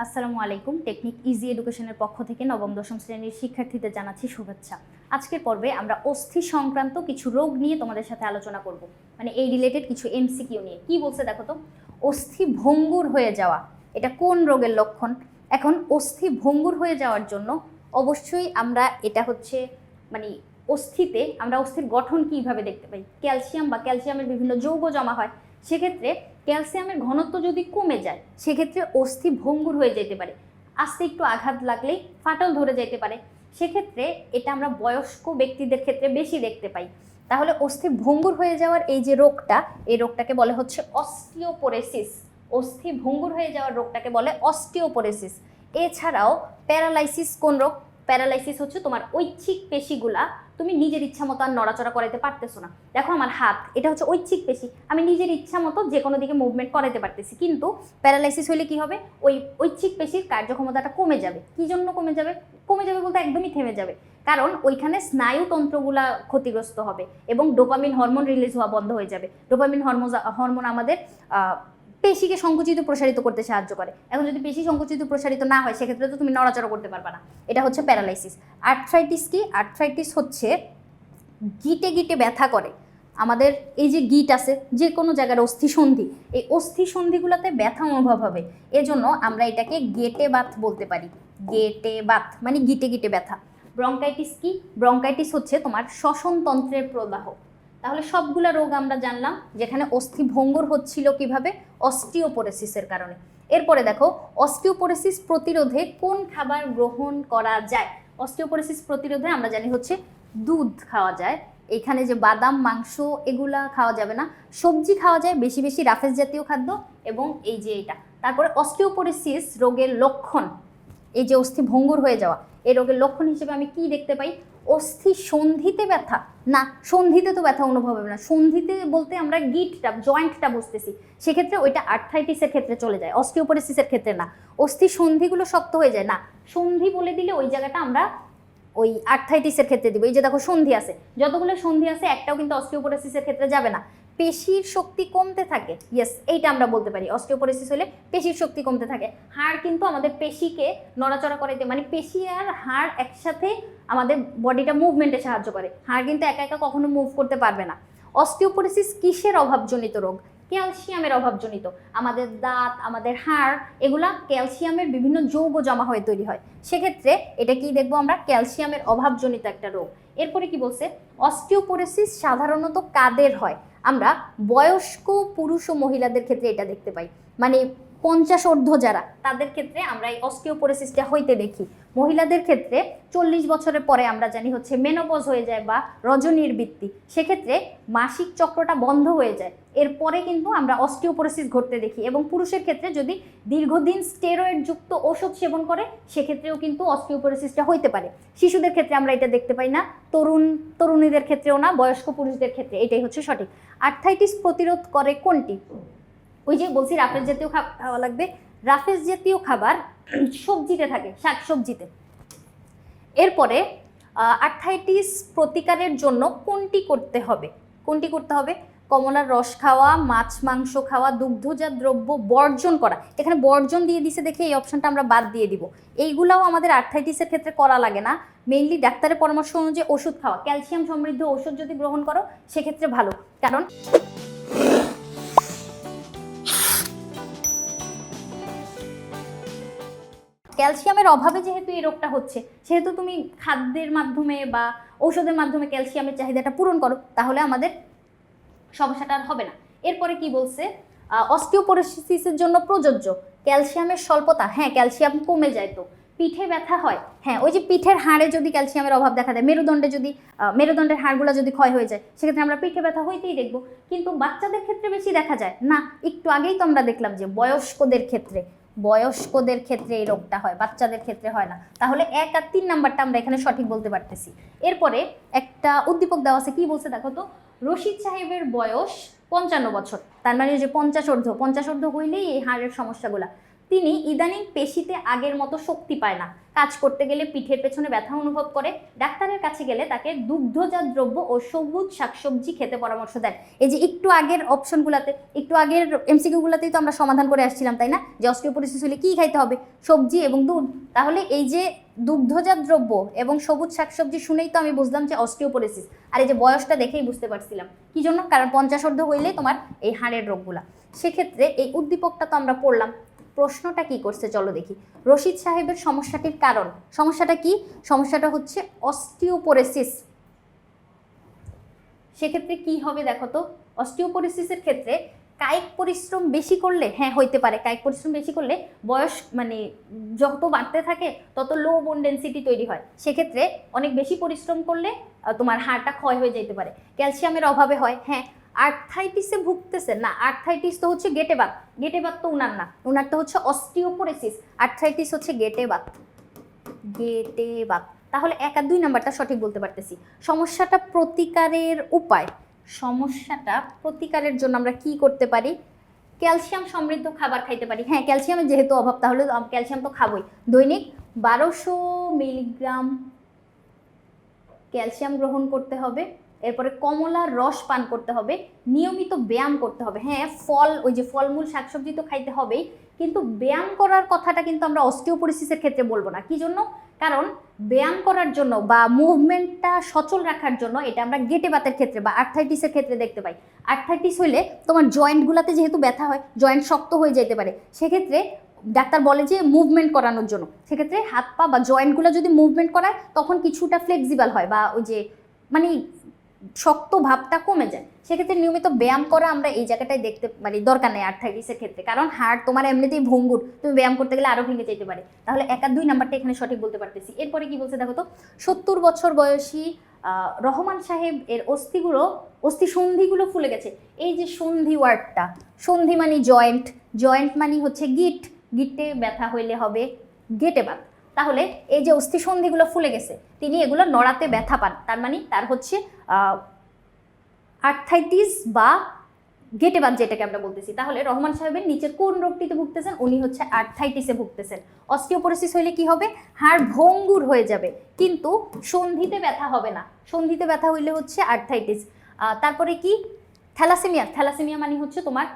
আসসালামু আলাইকুম। Technique easy এডুকেশনের পক্ষ থেকে নবম দশম শ্রেণীর শিক্ষার্থীদের জানাচ্ছি শুভেচ্ছা। আজকের পর্বে আমরা অস্থি সংক্রান্ত কিছু রোগ নিয়ে তোমাদের সাথে আলোচনা করব, মানে এই রিলেটেড কিছু এমসিকিউ নিয়ে। কি বলছে দেখো তো, অস্থি ভঙ্গুর হয়ে যাওয়া এটা কোন রোগের লক্ষণ? এখন অস্থি ভঙ্গুর হয়ে যাওয়ার জন্য অবশ্যই আমরা এটা হচ্ছে মানে আমরা অস্থির গঠন কিভাবে দেখতে পাই? ক্যালসিয়াম বা ক্যালসিয়ামের বিভিন্ন যৌগ জমা হয়, সেক্ষেত্রে ক্যালসিয়ামের ঘনত্ব যদি কমে যায় সেক্ষেত্রে অস্থি ভঙ্গুর হয়ে যেতে পারে। আস্তে একটু আঘাত লাগলেই ফাটল ধরে যেতে পারে, সেক্ষেত্রে এটা আমরা বয়স্ক ব্যক্তিদের ক্ষেত্রে বেশি দেখতে পাই। তাহলে অস্থি ভঙ্গুর হয়ে যাওয়ার এই যে রোগটা, এই রোগটাকে বলে হচ্ছে অস্টিওপোরোসিস। অস্থি ভঙ্গুর হয়ে যাওয়ার রোগটাকে বলে অস্টিওপোরোসিস। এছাড়াও প্যারালাইসিস কোন রোগ? প্যারালাইসিস হচ্ছে তোমার ঐচ্ছিক পেশিগুলা তুমি নিজের ইচ্ছা মতো আর নড়াচড়া করাতে পারতেছো না। দেখো আমার হাত, এটা হচ্ছে ঐচ্ছিক পেশি, আমি নিজের ইচ্ছা মতো যে কোনো দিকে মুভমেন্ট করাতে পারতেছি। কিন্তু প্যারালাইসিস হলে কি হবে? ওই ঐচ্ছিক পেশির কার্যক্ষমতাটা কমে যাবে। কি জন্য কমে যাবে? কমে যাবে বলতে একদমই থেমে যাবে, কারণ ওইখানে স্নায়ুতন্ত্রগুলা ক্ষতিগ্রস্ত হবে এবং ডোপামিন হরমোন রিলিজ হওয়া বন্ধ হয়ে যাবে। ডোপামিন হরমোন আমাদের পেশিকে সংকুচিত প্রসারিত করতে সাহায্য করে। এখন যদি পেশি সংকুচিত প্রসারিত না হয় সেক্ষেত্রে তো তুমি নড়াচড়া করতে পারবে না। এটা হচ্ছে প্যারালাইসিস। আর্থ্রাইটিস কি? আর্থ্রাইটিস হচ্ছে গিটে গিটে ব্যথা করে। আমাদের এই যে গিট আছে, যে কোনো জায়গার অস্থিসন্ধি, এই অস্থিসন্ধিগুলোতে ব্যথা অনুভব হবে, এজন্য আমরা এটাকে গেটে বাত বলতে পারি। গেটে বাত মানে গিটে গিটে ব্যথা। ব্রঙ্কাইটিস কি? ব্রঙ্কাইটিস হচ্ছে তোমার শ্বসনতন্ত্রের প্রদাহ। তাহলে সবগুলা রোগ আমরা জানলাম, যেখানে অস্থি ভঙ্গুর হচ্ছিল কিভাবে? অস্টিওপোরোসিসের কারণে। এরপরে দেখো, অস্টিওপোরোসিস প্রতিরোধে কোন খাবার গ্রহণ করা যায়? অস্টিওপোরোসিস প্রতিরোধে আমরা জানি হচ্ছে দুধ খাওয়া যায়, এখানে যে বাদাম মাংস এগুলা খাওয়া যাবে না, সবজি খাওয়া যায়, বেশি বেশি রাফেজ জাতীয় খাদ্য, এবং এই যে এটা। তারপরে অস্টিওপোরোসিস রোগের লক্ষণ, এই যে অস্থি ভঙ্গুর হয়ে যাওয়া, এই রোগের লক্ষণ হিসেবে আমি কি দেখতে পাই? অস্থি সন্ধিতে ব্যথা? না, সন্ধিতে তো ব্যথা অনুভব হবে না। সন্ধিতে বলতে আমরা গিটটা, জয়েন্টটা বুঝতেছি, সেক্ষেত্রে ওইটা আর্থ্রাইটিসের ক্ষেত্রে চলে যায়, অস্টিওপোরোসিসের ক্ষেত্রে না। অস্থি সন্ধিগুলো শক্ত হয়ে যায় না, সন্ধি বলে দিলে ওই জায়গাটা আমরা ওই আর্থ্রাইটিসের ক্ষেত্রে দিব। এই যে দেখো সন্ধি আছে, যতগুলো সন্ধি আছে একটাও কিন্তু অস্টিওপোরোসিসের ক্ষেত্রে যাবে না। পেশির শক্তি কমতে থাকে, ইয়েস, এইটা আমরা বলতে পারি। অস্টিওপোরোসিস হলে পেশির শক্তি কমতে থাকে। হাড় কিন্তু আমাদের পেশিকে নড়াচড়া করাইতে, মানে পেশি আর হাড় একসাথে আমাদের বডিটা মুভমেন্টে সাহায্য করে। হাড় কিন্তু একা একা কখনো মুভ করতে পারবে না। অস্টিওপোরোসিস কিসের অভাবজনিত রোগ? ক্যালসিয়ামের অভাবজনিত। আমাদের দাঁত, আমাদের হাড়, এগুলা ক্যালসিয়ামের বিভিন্ন যৌগ জমা হয়ে তৈরি হয়, সেক্ষেত্রে এটা কি দেখবো আমরা? ক্যালসিয়ামের অভাবজনিত একটা রোগ। এরপরে কি বলছে? অস্টিওপোরোসিস সাধারণত কাদের হয়? আমরা বয়স্ক পুরুষ ও মহিলাদের ক্ষেত্রে এটা দেখতে পাই, মানে 50 ঊর্ধ্ব যারা, তাদের ক্ষেত্রে আমরা এই অস্টিওপোরোসিসটা হইতে দেখি। মহিলাদের ক্ষেত্রে 40 বছরের পরে আমরা জানি হচ্ছে মেনোপজ হয়ে যায় বা রজনীবৃত্তি, সেক্ষেত্রে মাসিক চক্রটা বন্ধ হয়ে যায়, এরপরে কিন্তু আমরা অস্টিওপোরোসিস ঘটতে দেখি। এবং পুরুষের ক্ষেত্রে যদি দীর্ঘদিন স্টেরয়েড যুক্ত ওষুধ সেবন করে সেক্ষেত্রেও কিন্তু অস্টিওপোরোসিসটা হইতে পারে। শিশুদের ক্ষেত্রে আমরা এটা দেখতে পাই না, তরুণীদের ক্ষেত্রেও না, বয়স্ক পুরুষদের ক্ষেত্রে। এটাই হচ্ছে সঠিক। আর্থ্রাইটিস প্রতিরোধ করে কোনটি? ওই যে বলছি রাফেজ জাতীয় খাওয়া লাগবে। রাফেজ জাতীয় খাবার সবজিতে থাকে, শাক সবজিতে। এরপরে আর্থ্রাইটিস প্রতিকারের জন্য কোনটি করতে হবে? কোনটি করতে হবে? কমলার রস খাওয়া, মাছ মাংস খাওয়া, দুগ্ধজাত দ্রব্য বর্জন করা। এখানে বর্জন দিয়ে দিছে দেখে এই অপশনটা আমরা বাদ দিয়ে দিব। এইগুলাও আমাদের আর্থ্রাইটিসের ক্ষেত্রে করা লাগে না। মেইনলি ডাক্তারের পরামর্শ অনুযায়ী ওষুধ খাওয়া, ক্যালসিয়াম সমৃদ্ধ ওষুধ যদি গ্রহণ করো সেক্ষেত্রে ভালো, কারণ ক্যালসিয়ামের অভাবে যেহেতু এই রোগটা হচ্ছে, সেহেতু তুমি খাদ্যের মাধ্যমে বা ঔষধের মাধ্যমে ক্যালসিয়ামের চাহিদাটা পূরণ করো, তাহলে আমাদের সমস্যাটা আর হবে না। এরপরে কি বলছে? অস্টিওপোরোসিসের জন্য প্রযোজ্য ক্যালসিয়ামের স্বল্পতা। হ্যাঁ, ক্যালসিয়াম কমে যায় তো পিঠে ব্যথা হয়। হ্যাঁ, ওই যে পিঠের হাড়ে যদি ক্যালসিয়ামের অভাব দেখা দেয়, মেরুদণ্ডের হাড়গুলো যদি ক্ষয় হয়ে যায়, সেক্ষেত্রে আমরা পিঠে ব্যথা হইতেই দেখবো। কিন্তু বাচ্চাদের ক্ষেত্রে বেশি দেখা যায় না। একটু আগেই তো আমরা দেখলাম যে বয়স্কদের ক্ষেত্রে এই রোগটা হয়, বাচ্চাদের ক্ষেত্রে হয় না। তাহলে 1 আর 3 নাম্বারটা আমরা এখানে সঠিক বলতে পারতেছি। এরপরে একটা উদ্দীপক দেওয়া আছে, কি বলছে দেখো তো? রশিদ সাহেবের বয়স 55 বছর, তার মানে যে 50 ঊর্ধ্ব হইলেই এই হাড়ের সমস্যাগুলা। তিনি ইদানিং পেশিতে আগের মতো শক্তি পায় না, কাজ করতে গেলে পিঠের পেছনে ব্যথা অনুভব করে, ডাক্তারের কাছে গেলে তাকে দুগ্ধজাত দ্রব্য ও সবুজ শাকসবজি খেতে পরামর্শ দেন। এই যে একটু আগের অপশনগুলোতে, একটু আগের এমসিকিউগুলোতেই তো আমরা সমাধান করে আসছিলাম, তাই না? যে অস্টিওপোরোসিস হলে কী খাইতে হবে? সবজি এবং দুধ। তাহলে এই যে দুগ্ধজাত দ্রব্য এবং সবুজ শাকসবজি শুনেই তো আমি বুঝলাম যে অস্টিওপোরোসিস। আর এই যে বয়সটা দেখেই বুঝতে পারছিলাম কি জন্য, কারণ 50 হইলে তোমার এই হাড়ের রোগগুলা। সেক্ষেত্রে এই উদ্দীপকটা তো আমরা পড়লাম, প্রশ্নটা কি করছে চলো দেখি। রশিদ সাহেবের সমস্যাটির কারণ, সমস্যাটা কি? সমস্যাটা হচ্ছে অস্টিওপোরোসিস। সেক্ষেত্রে কি হবে দেখো তো, অস্টিওপোরোসিসের ক্ষেত্রে কায়িক পরিশ্রম বেশি করলে, হ্যাঁ হইতে পারে, কায়িক পরিশ্রম বেশি করলে বয়স মানে যত বাড়তে থাকে তত লো বোন ডেন্সিটি তৈরি হয়। সেক্ষেত্রে অনেক বেশি পরিশ্রম করলে তোমার হাড়টা ক্ষয় হয়ে যেতে পারে। ক্যালসিয়ামের অভাবে হয়, হ্যাঁ। আর্থাইটিসে ভুগতেছে না, আর্থাইটিস তো হচ্ছে গেটে বাত, গেটে বাত তো উনার না, উনার তো হচ্ছে অস্টিওপোরোসিস। আর্থাইটিস হচ্ছে গেটে বাত, গেটে বাত। তাহলে 1 আর 2 নাম্বারটা সঠিক বলতে পারতেছি। সমস্যাটা প্রতিকারের উপায়, সমস্যাটা প্রতিকারের জন্য আমরা কি করতে পারি? ক্যালসিয়াম সমৃদ্ধ খাবার খাইতে পারি। হ্যাঁ, ক্যালসিয়ামের যেহেতু অভাব, তাহলে ক্যালসিয়াম তো খাবোই। দৈনিক 1200 মিলিগ্রাম ক্যালসিয়াম গ্রহণ করতে হবে। এরপরে কমলার রস পান করতে হবে, নিয়মিত ব্যায়াম করতে হবে। হ্যাঁ, ফল, ওই যে ফলমূল শাকসবজি তো খাইতে হবেই, কিন্তু ব্যায়াম করার কথাটা কিন্তু আমরা অস্টিওপোরোসিসের ক্ষেত্রে বলবো না। কি জন্য? কারণ ব্যায়াম করার জন্য বা মুভমেন্টটা সচল রাখার জন্য এটা আমরা গেটে বাতের ক্ষেত্রে বা আর্থাইটিসের ক্ষেত্রে দেখতে পাই। আর্থাইটিস হইলে তোমার জয়েন্টগুলোতে যেহেতু ব্যথা হয়, জয়েন্ট শক্ত হয়ে যেতে পারে, সেক্ষেত্রে ডাক্তার বলে যে মুভমেন্ট করানোর জন্য। সেক্ষেত্রে হাত পা বা জয়েন্টগুলো যদি মুভমেন্ট করায় তখন কিছুটা ফ্লেক্সিবল হয় বা ওই যে মানে শক্ত ভাবটা কমে যায়। সেক্ষেত্রে নিয়মিত ব্যায়াম করা আমরা এই জায়গাটায় দেখতে মানে দরকার নেই আর্থাইটিসের ক্ষেত্রে, কারণ হাড় তোমার এমনিতেই ভঙ্গুর, তুমি ব্যায়াম করতে গেলে আরও ভেঙে যেতে পারে। তাহলে 1 আর 2 নাম্বারটা এখানে সঠিক বলতে পারতেছি। এরপরে কি বলছে দেখো তো, 70 বছর বয়সী রহমান সাহেব এর অস্থি সন্ধিগুলো ফুলে গেছে। এই যে সন্ধি ওয়ার্ডটা, সন্ধি মানে জয়েন্ট, জয়েন্ট মানে হচ্ছে গিট, গিটে ব্যথা হইলে হবে গেটে বাত। তাহলে এই যে অস্থি সন্ধিগুলো ফুলে গেছে, তিনি এগুলো নড়াতে ব্যথা পান, তার মানে তার হচ্ছে আর্থাইটিস বা গেটে বাত যেটাকে আমরা বলতেছি। তাহলে রহমান সাহেবের নিচের কোন রোগটিতে ভুগতেছেন? উনি হচ্ছে আর্থাইটিসে ভুগতেছেন। অস্টিওপোরোসিস হইলে কি হবে? হাড় ভঙ্গুর হয়ে যাবে, কিন্তু সন্ধিতে ব্যথা হবে না। সন্ধিতে ব্যথা হইলে হচ্ছে আর্থাইটিস। তারপরে কি? থ্যালাসেমিয়া। থ্যালাসেমিয়া মানে হচ্ছে তোমার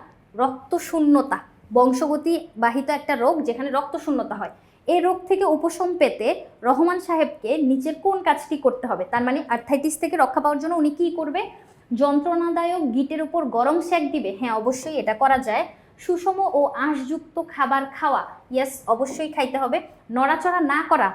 রক্তশূন্যতা, বংশগতি বাহিত একটা রোগ যেখানে রক্তশূন্যতা হয়। এই রোগ থেকে উপশম পেতে রহমান সাহেবকে নিচের কোন কাজটি করতে হবে? তার মানে আর্থাইটিস থেকে রক্ষা পাওয়ার জন্য উনি কি করবে? যন্ত্রণাদায়ক গিটের উপর গরম সেক দিবে। হ্যাঁ, অবশ্যই এটা করা যায়। সুষম ও আঁশযুক্ত খাবার খাওয়া, ইয়েস অবশ্যই খাইতে হবে। নড়াচড়া না করা,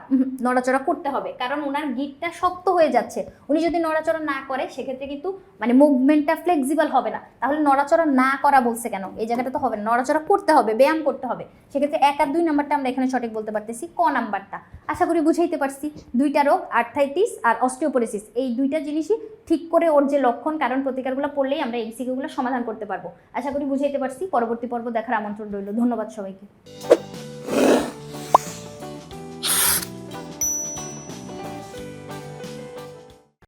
নড়াচড়া করতে হবে, কারণ ওনার গিটটা শক্ত হয়ে যাচ্ছে। উনি যদি নড়াচড়া না করে সেক্ষেত্রে কিন্তু মানে মুভমেন্টটা ফ্লেক্সিবল হবে না। তাহলে নড়াচড়া না করা বলছে কেন? এই জায়গাটা তো হবে না, নড়াচড়া করতে হবে, ব্যায়াম করতে হবে। সেক্ষেত্রে 1 আর 2 নাম্বারটা আমরা এখানে সঠিক বলতে পারতেছি। ক নাম্বারটা আশা করি বুঝাইতে পারছি। দুইটা রোগ, আর্থাইটিস আর অস্টিওপোরোসিস, এই দুইটা জিনিসই ঠিক করে ওর যে লক্ষণ কারণ প্রতিকারগুলো পড়লেই আমরা এমসিকিউগুলো সমাধান করতে পারবো। আশা করি বুঝাইতে পারছি। পরবর্তী পর্ব দেখার আমন্ত্রণ রইল। ধন্যবাদ সবাইকে।